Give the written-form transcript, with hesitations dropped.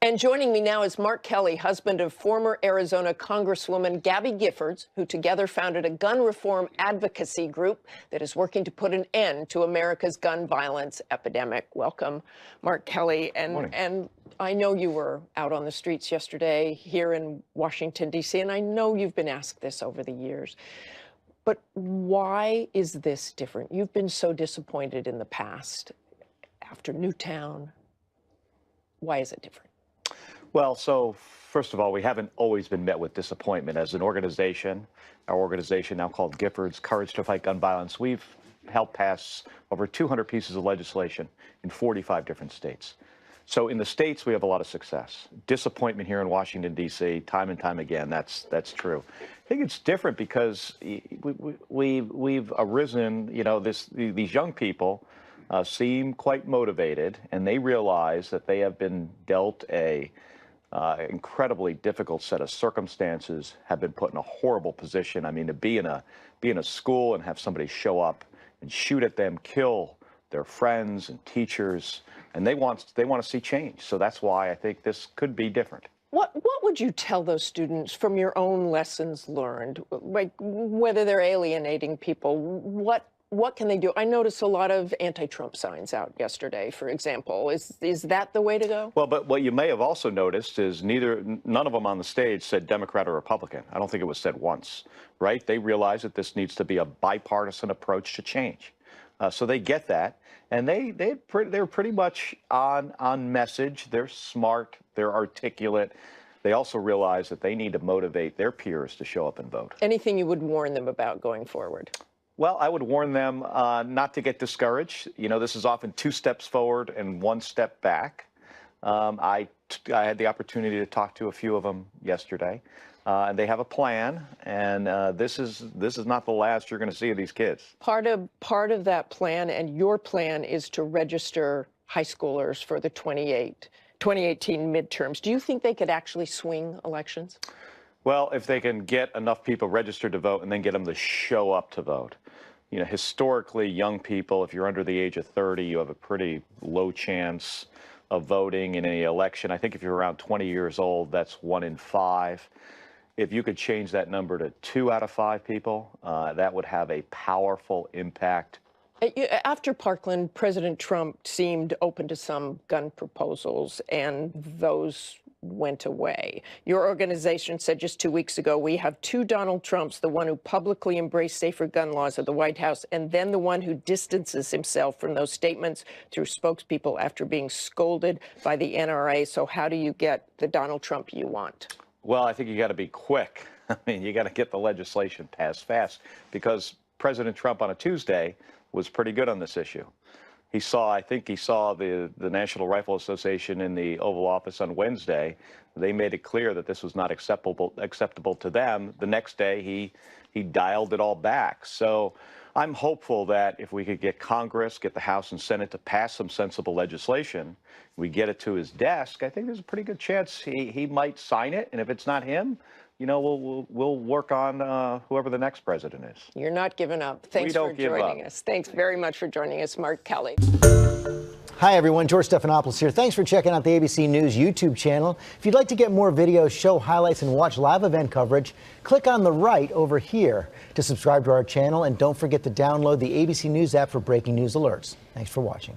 And joining me now is Mark Kelly, husband of former Arizona Congresswoman Gabby Giffords, who together founded a gun reform advocacy group that is working to put an end to America's gun violence epidemic. Welcome, Mark Kelly. And I know you were out on the streets yesterday here in Washington, D.C., and I know you've been asked this over the years. But why is this different? You've been so disappointed in the past after Newtown. Why is it different? Well, so first of all, we haven't always been met with disappointment. As an organization, our organization now called Giffords, Courage to Fight Gun Violence, we've helped pass over 200 pieces of legislation in 45 different states. So in the states, we have a lot of success. Disappointment here in Washington, D.C., time and time again, that's true. I think it's different because we've arisen, these young people seem quite motivated, and they realize that they have been dealt a incredibly difficult set of circumstances, have been put in a horrible position. I mean, to be in a school and have somebody show up and shoot at them, kill their friends and teachers, and they want to see change. So that's why I think this could be different. What would you tell those students from your own lessons learned, like whether they're alienating people? What can they do? I noticed a lot of anti-Trump signs out yesterday, for example. Is that the way to go? Well, but what you may have also noticed is none of them on the stage said Democrat or Republican. I don't think it was said once, right? They realize that this needs to be a bipartisan approach to change. So they get that, and they're pretty much on message. They're smart. They're articulate. They also realize that they need to motivate their peers to show up and vote. Anything you would warn them about going forward? Well, I would warn them not to get discouraged. You know, this is often 2 steps forward and 1 step back. I had the opportunity to talk to a few of them yesterday, and they have a plan. And this is not the last you're going to see of these kids. Part of that plan, and your plan, is to register high schoolers for the 2018 midterms. Do you think they could actually swing elections? Well, if they can get enough people registered to vote and then get them to show up to vote. You know, historically, young people, if you're under the age of 30, you have a pretty low chance of voting in any election. I think if you're around 20 years old, that's 1 in 5. If you could change that number to 2 out of 5 people, that would have a powerful impact. After Parkland, President Trump seemed open to some gun proposals, and those went away. Your organization said just 2 weeks ago, we have 2 Donald Trumps, the one who publicly embraced safer gun laws at the White House, and then the one who distances himself from those statements through spokespeople after being scolded by the NRA. So how do you get the Donald Trump you want? Well, I think you got to be quick. I mean, you got to get the legislation passed fast, because President Trump on a Tuesday was pretty good on this issue. I think he saw the National Rifle Association in the Oval Office on Wednesday. They made it clear that this was not acceptable to them. The next day, he dialed it all back. So I'm hopeful that if we could get Congress, get the House and Senate to pass some sensible legislation, we get it to his desk, I think there's a pretty good chance he might sign it. And if it's not him, you know, we'll work on whoever the next president is. You're not giving up. Thanks for joining us. Thanks very much for joining us, Mark Kelly. Hi, everyone. George Stephanopoulos here. Thanks for checking out the ABC News YouTube channel. If you'd like to get more videos, show highlights, and watch live event coverage, click on the right over here to subscribe to our channel. And don't forget to download the ABC News app for breaking news alerts. Thanks for watching.